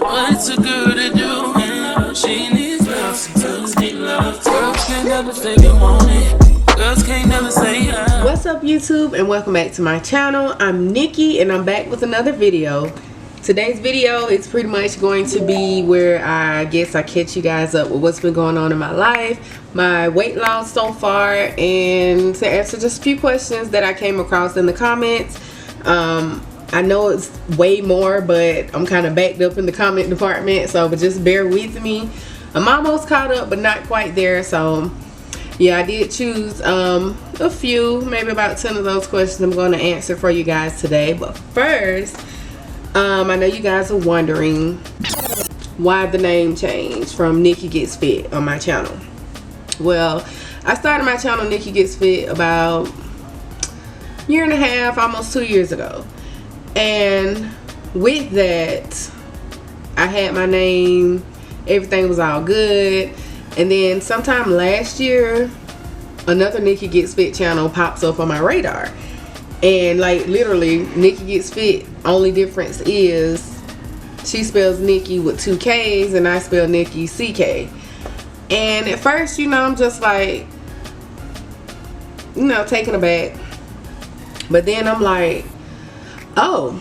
What's a girl to do? She needs love, sometimes need love. Girls can't never say they want it. Girls can't never say What's up, YouTube, and welcome back to my channel. I'm Nikki, and I'm back with another video. Today's video is pretty much going to be where I guess I catch you guys up with what's been going on in my life, my weight loss so far, and to answer just a few questions that I came across in the comments. I know it's way more, but I'm kind of backed up in the comment department, so but just bear with me. I'm almost caught up, but not quite there. So yeah, I did choose a few, maybe about 10 of those questions I'm going to answer for you guys today. But first, I know you guys are wondering why the name changed from Nikki Gets Fit on my channel. Well, I started my channel Nikki Gets Fit about a year and a half, almost 2 years ago. And with that, I had my name, everything was all good. And then sometime last year, another Nikki Gets Fit channel pops up on my radar. And like literally, Nikki Gets Fit, only difference is she spells Nikki with 2 K's and I spell Nikki CK. And at first, you know, I'm just like, you know, taken aback. But then I'm like, oh,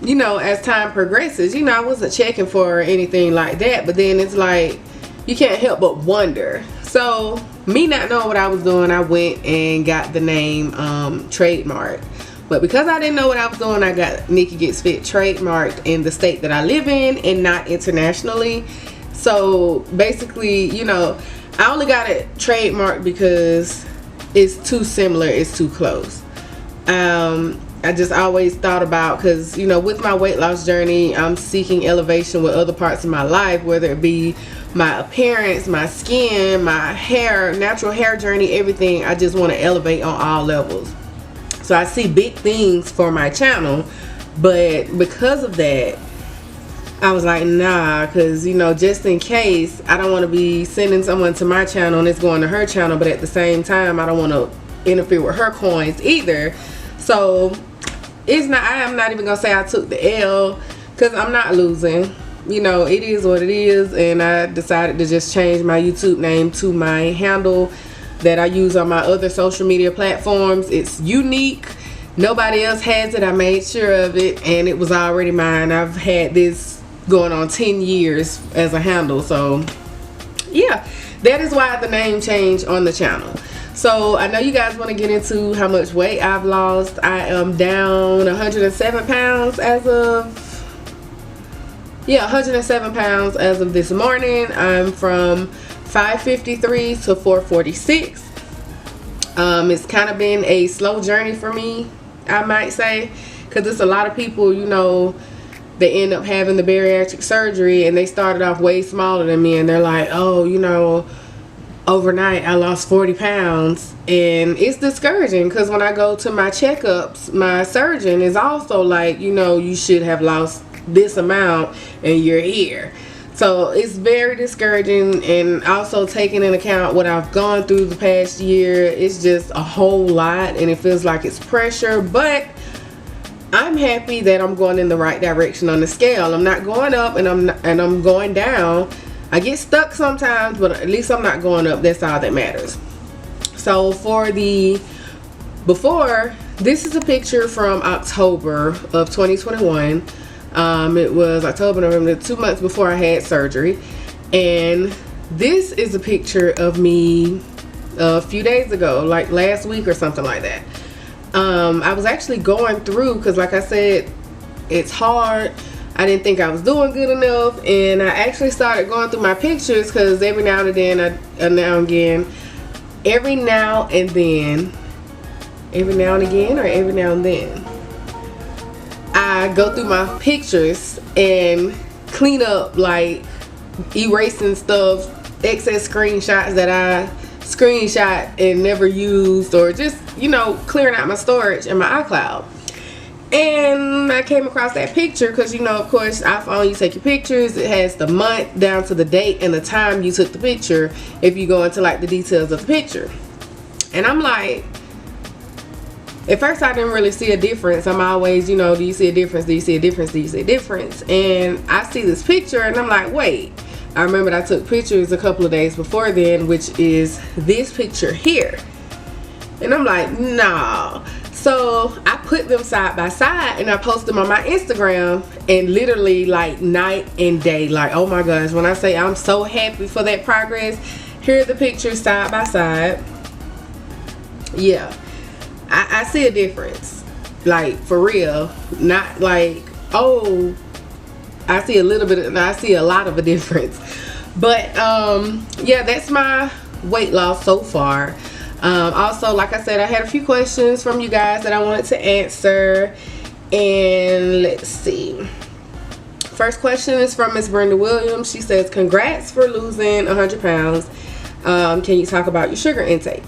you know, as time progresses, you know, I wasn't checking for anything like that, but then it's like you can't help but wonder. So me not knowing what I was doing, I went and got the name trademarked. But because I didn't know what I was doing, I got Nikki Gets Fit trademarked in the state that I live in and not internationally. So basically, you know, I only got it trademarked because it's too similar, it's too close. I just always thought about, because you know, with my weight loss journey, I'm seeking elevation with other parts of my life, whether it be my appearance, my skin, my hair, natural hair journey, everything. I just want to elevate on all levels. So I see big things for my channel, but because of that, I was like, nah, because you know, just in case, I don't want to be sending someone to my channel and it's going to her channel, but at the same time, I don't want to interfere with her coins either. So it's not, I am not even gonna say I took the L, because I'm not losing. You know, it is what it is, and I decided to just change my YouTube name to my handle that I use on my other social media platforms. It's unique, nobody else has it. I made sure of it, and it was already mine. I've had this going on 10 years as a handle. So yeah, that is why the name changed on the channel. So I know you guys want to get into how much weight I've lost. I am down 107 pounds as of, yeah, 107 pounds as of this morning. I'm from 553 to 446. It's kind of been a slow journey for me, I might say, because it's a lot of people, you know, they end up having the bariatric surgery and they started off way smaller than me, and they're like, oh, you know, overnight I lost 40 pounds. And it's discouraging, because when I go to my checkups, my surgeon is also like, you know, you should have lost this amount and you're here. So it's very discouraging, and also taking into account what I've gone through the past year, it's just a whole lot, and it feels like it's pressure. But I'm happy that I'm going in the right direction on the scale. I'm not going up, and I'm going down. I get stuck sometimes, but at least I'm not going up. That's all that matters. So for the before, this is a picture from October of 2021. It was October, November, 2 months before I had surgery. And this is a picture of me a few days ago, like last week or something like that. I was actually going through, because like I said, it's hard. I didn't think I was doing good enough, and I actually started going through my pictures, because every now and then, every now and then, I go through my pictures and clean up, like erasing stuff, excess screenshots that I screenshot and never used, or just, you know, clearing out my storage in my iCloud. And I came across that picture because, you know, of course, iPhone, you take your pictures. It has the month down to the date and the time you took the picture if you go into like the details of the picture. And I'm like, At first I didn't really see a difference. I'm always, you know, do you see a difference? Do you see a difference? Do you see a difference? And I see this picture and I'm like, wait. I remembered I took pictures a couple of days before then, which is this picture here. And I'm like, nah. So I put them side by side and I posted them on my Instagram, and literally like night and day. Like, oh my gosh, when I say I'm so happy for that progress, here are the pictures side by side. Yeah, I see a difference. Like, for real. Not like, oh, I see a little bit of, I see a lot of a difference. But yeah, that's my weight loss so far. Also, like I said, I had a few questions from you guys that I wanted to answer, and let's see. First question is from Miss Brenda Williams. She says, congrats for losing 100 pounds. Can you talk about your sugar intake?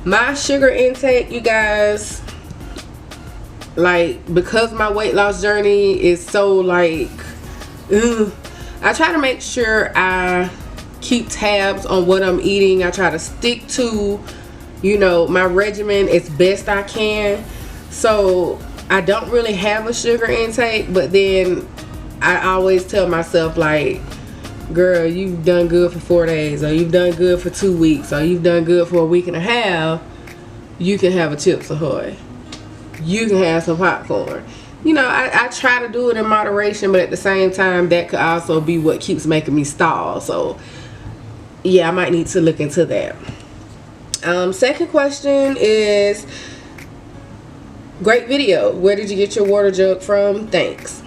My sugar intake, you guys, like, because my weight loss journey is so like, I try to make sure I keep tabs on what I'm eating. I try to stick to, you know, my regimen as best I can. So I don't really have a sugar intake, but then I always tell myself, like, girl, you've done good for 4 days, or you've done good for 2 weeks, or you've done good for a week and a half. You can have a Chips Ahoy. You can have some popcorn. You know, I try to do it in moderation, but at the same time, that could also be what keeps making me stall. So yeah, I might need to look into that. Second question is, great video. Where did you get your water jug from? Thanks.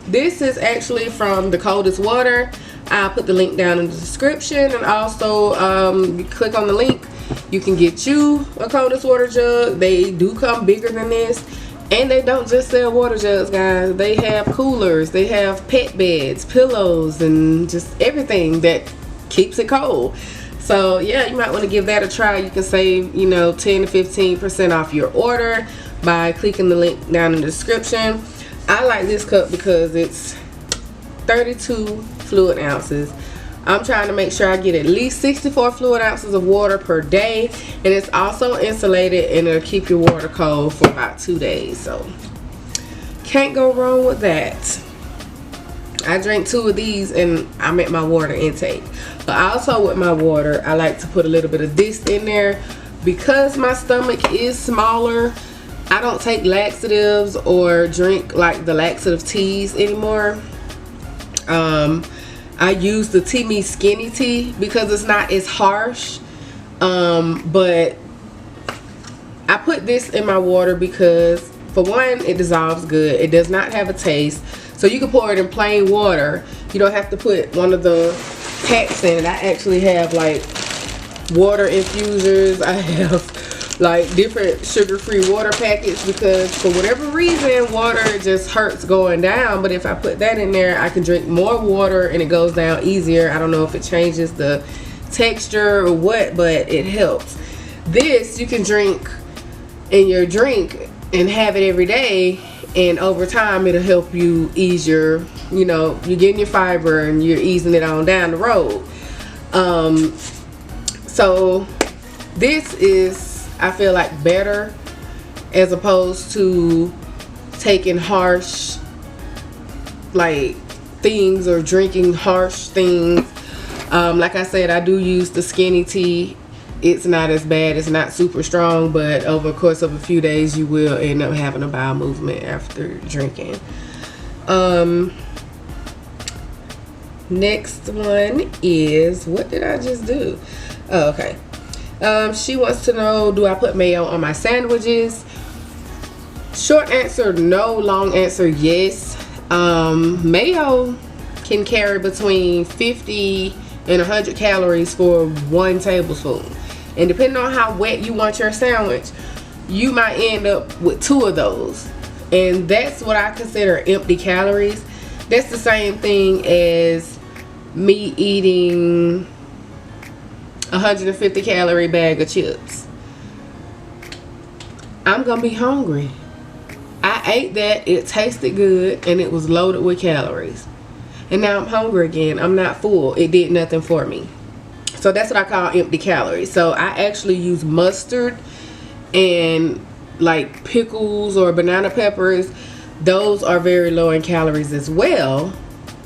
This is actually from the Coldest Water. I'll put the link down in the description, and also you click on the link, you can get you a Coldest Water jug. They do come bigger than this, and they don't just sell water jugs, guys. They have coolers, they have pet beds, pillows, and just everything that keeps it cold. So yeah, you might want to give that a try. You can save, you know, 10 to 15% off your order by clicking the link down in the description. I like this cup because it's 32 fluid ounces. I'm trying to make sure I get at least 64 fluid ounces of water per day, and it's also insulated, and it'll keep your water cold for about 2 days. So can't go wrong with that. I drank 2 of these and I'm at my water intake. But also with my water, I like to put a little bit of this in there because my stomach is smaller. I don't take laxatives or drink like the laxative teas anymore. I use the teami skinny tea because it's not as harsh. But I put this in my water because, for one, it dissolves good. It does not have a taste. So you can pour it in plain water. You don't have to put one of the packs in it. I actually have like water infusers. I have like different sugar-free water packets because for whatever reason, water just hurts going down. But if I put that in there, I can drink more water and it goes down easier. I don't know if it changes the texture or what, but it helps. This you can drink in your drink and have it every day, and over time it'll help you ease your, you know, you're getting your fiber and you're easing it on down the road. So this is, I feel like, better as opposed to taking harsh like things or drinking harsh things. Like I said, I do use the skinny tea. It's not as bad, it's not super strong, but over the course of a few days you will end up having a bowel movement after drinking. Next one is, what did I just do? Oh, okay. She wants to know, do I put mayo on my sandwiches? Short answer, no. Long answer, yes. Mayo can carry between 50 and 100 calories for 1 tablespoon. And depending on how wet you want your sandwich, you might end up with 2 of those. And that's what I consider empty calories. That's the same thing as me eating 150 calorie bag of chips. I'm gonna be hungry. I ate that, it tasted good, and it was loaded with calories. And now I'm hungry again. I'm not full. It did nothing for me. So that's what I call empty calories. So I actually use mustard and like pickles or banana peppers. Those are very low in calories as well.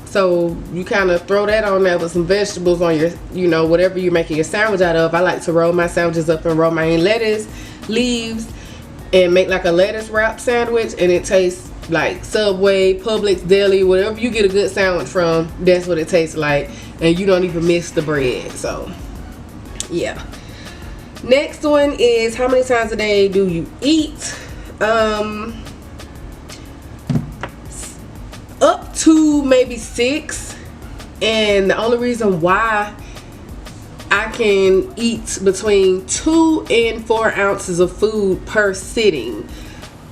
So you kind of throw that on there with some vegetables on your, you know, whatever you're making your sandwich out of. I like to roll my sandwiches up and roll my lettuce leaves and make like a lettuce wrap sandwich, and it tastes like Subway, Publix, Deli, whatever you get a good sandwich from, that's what it tastes like, and you don't even miss the bread. So yeah. Next one is, how many times a day do you eat? Up to maybe 6, and the only reason why I can eat between 2 and 4 ounces of food per sitting,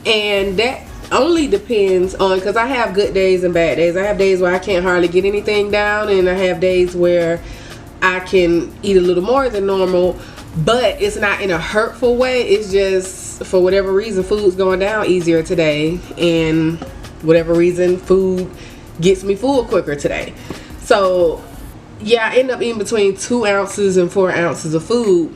and that only depends on, because I have good days and bad days. I have days where I can't hardly get anything down, and I have days where I can eat a little more than normal, but it's not in a hurtful way. It's just, for whatever reason, food's going down easier today, and whatever reason, food gets me full quicker today. So yeah, I end up eating between 2 ounces and 4 ounces of food,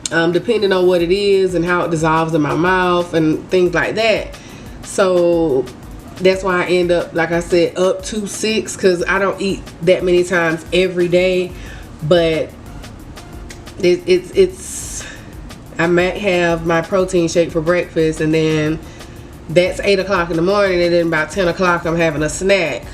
depending on what it is and how it dissolves in my mouth and things like that. So that's why I end up, like I said, up to 6, because I don't eat that many times every day. But it's I might have my protein shake for breakfast, and then that's 8 o'clock in the morning, and then about 10 o'clock I'm having a snack,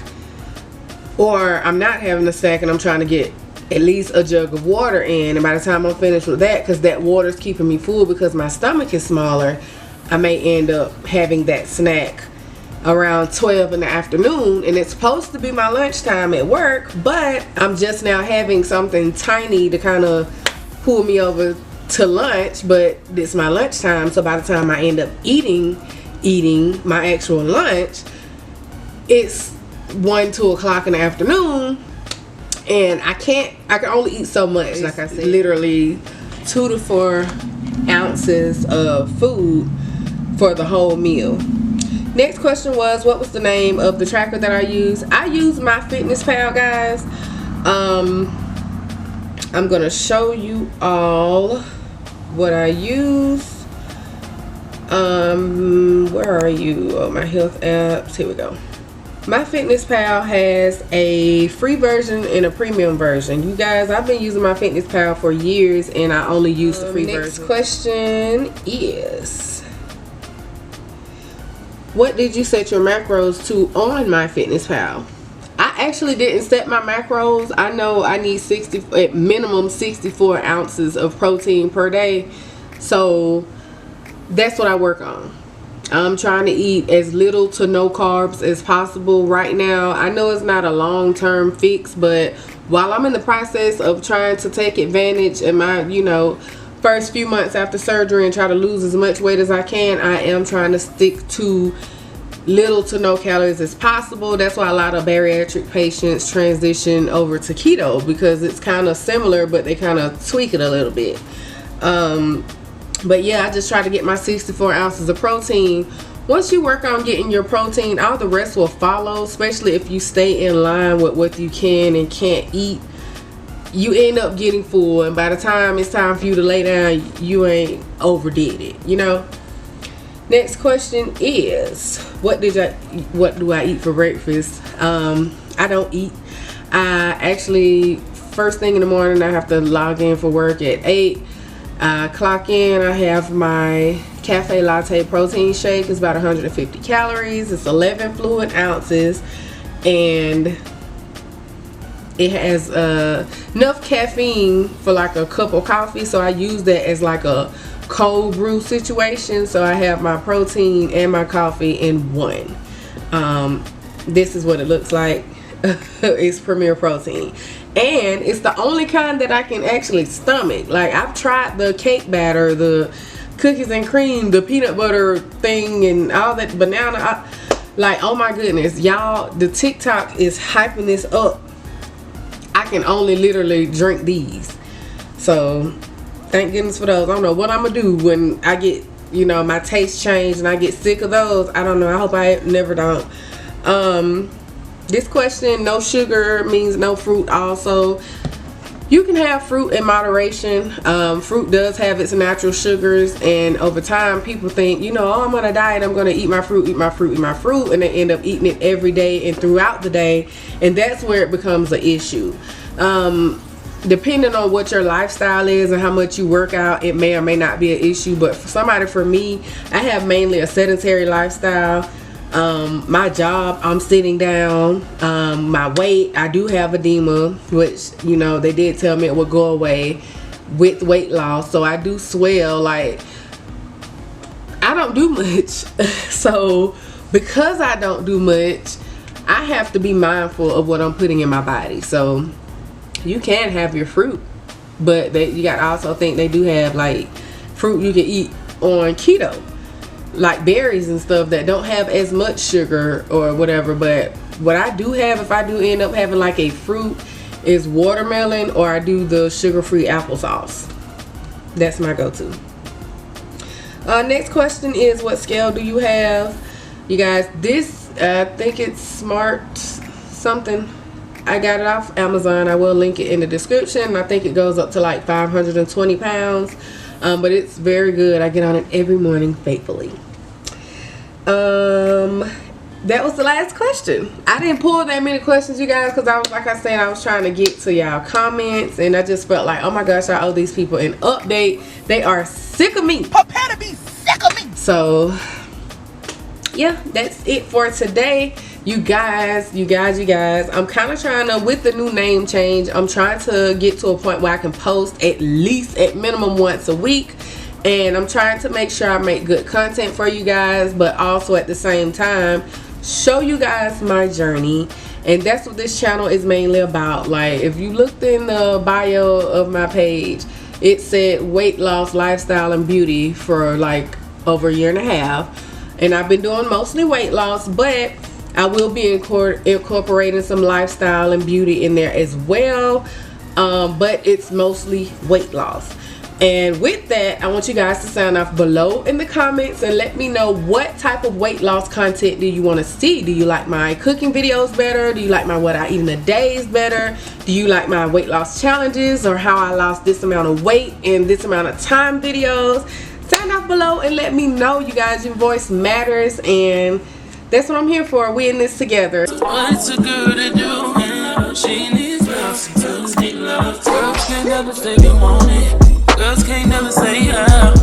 or I'm not having a snack and I'm trying to get at least a jug of water in, and by the time I'm finished with that, because that water's keeping me full because my stomach is smaller, I may end up having that snack around 12 in the afternoon, and it's supposed to be my lunchtime at work, but I'm just now having something tiny to kind of pull me over to lunch, but it's my lunchtime. So by the time I end up eating my actual lunch, it's 1, 2 o'clock in the afternoon, and I can only eat so much. Like I said, literally 2 to 4 ounces of food for the whole meal. Next question was, what was the name of the tracker that I use? I use MyFitnessPal, guys. I'm gonna show you all what I use. Where are you? Oh, my health apps. Here we go. MyFitnessPal has a free version and a premium version. You guys, I've been using MyFitnessPal for years, and I only use the free version. Next question is, what did you set your macros to on MyFitnessPal? I actually didn't set my macros. I know I need at minimum 64 ounces of protein per day, so that's what I work on. I'm trying to eat as little to no carbs as possible right now. I know it's not a long-term fix, but while I'm in the process of trying to take advantage in my, first few months after surgery and try to lose as much weight as I can, I am trying to stick to little to no calories as possible. That's why a lot of bariatric patients transition over to keto, because it's kind of similar, but they kind of tweak it a little bit. But yeah, I just try to get my 64 ounces of protein. Once you work on getting your protein, all the rest will follow, especially if you stay in line with what you can and can't eat. You end up getting full, and by the time it's time for you to lay down, you ain't overdid it, Next question is, what do I eat for breakfast? I don't eat. I actually, first thing in the morning, I have to log in for work at 8. I clock in, I have my cafe latte protein shake. It's about 150 calories. It's 11 fluid ounces, and it has enough caffeine for like a cup of coffee, so I use that as like a cold brew situation. So I have my protein and my coffee in one. This is what it looks like. It's Premier Protein, and it's the only kind that I can actually stomach. Like, I've tried the cake batter, the cookies and cream, the peanut butter thing, and all that banana. Like, oh my goodness, y'all, the TikTok is hyping this up. I can only literally drink these. So thank goodness for those. I don't know what I'm gonna do when I get, my taste changed and I get sick of those. I don't know. I hope I never don't. This question, no sugar means no fruit also. you can have fruit in moderation. Fruit does have its natural sugars, and over time people think, you know, oh, I'm on a diet, I'm gonna eat my fruit, eat my fruit, eat my fruit, and they end up eating it every day and throughout the day, and that's where it becomes an issue. Depending on what your lifestyle is and how much you work out, it may or may not be an issue. But for me, I have mainly a sedentary lifestyle. My job, I'm sitting down. My weight, I do have edema, which, you know, they did tell me it would go away with weight loss. So I do swell. Like, I don't do much. So because I don't do much, I have to be mindful of what I'm putting in my body. So you can have your fruit, but you got to also think they do have like fruit you can eat on keto, like berries and stuff that don't have as much sugar or whatever. But what I do have, if I do end up having like a fruit, is watermelon, or I do the sugar-free applesauce. That's my go-to. Next question is, what scale do you have? You guys, this, I think it's Smart something. I got it off Amazon. I will link it in the description. I think it goes up to like 520 pounds. But it's very good. I get on it every morning faithfully. That was the last question. I didn't pull that many questions, you guys, because I was, like I said, I was trying to get to y'all comments, and I just felt like, oh my gosh, I owe these people an update. They are sick of me. Prepare to be sick of me. So yeah, that's it for today. You guys, I'm kind of trying to, with the new name change, I'm trying to get to a point where I can post at minimum once a week, and I'm trying to make sure I make good content for you guys, but also at the same time show you guys my journey. And that's what this channel is mainly about. Like, if you looked in the bio of my page, it said weight loss, lifestyle, and beauty for like over a year and a half, and I've been doing mostly weight loss, but I will be incorporating some lifestyle and beauty in there as well, but it's mostly weight loss. And with that, I want you guys to sign off below in the comments and let me know what type of weight loss content do you want to see. Do you like my cooking videos better? Do you like my what I eat in a day better? Do you like my weight loss challenges, or how I lost this amount of weight in this amount of time videos? Sign off below and let me know, you guys. Your voice matters, and that's what I'm here for. We in this together. What's a girl to do? She needs love, sometimes need love. Girls can't never say you want it. Girls can't never say yeah.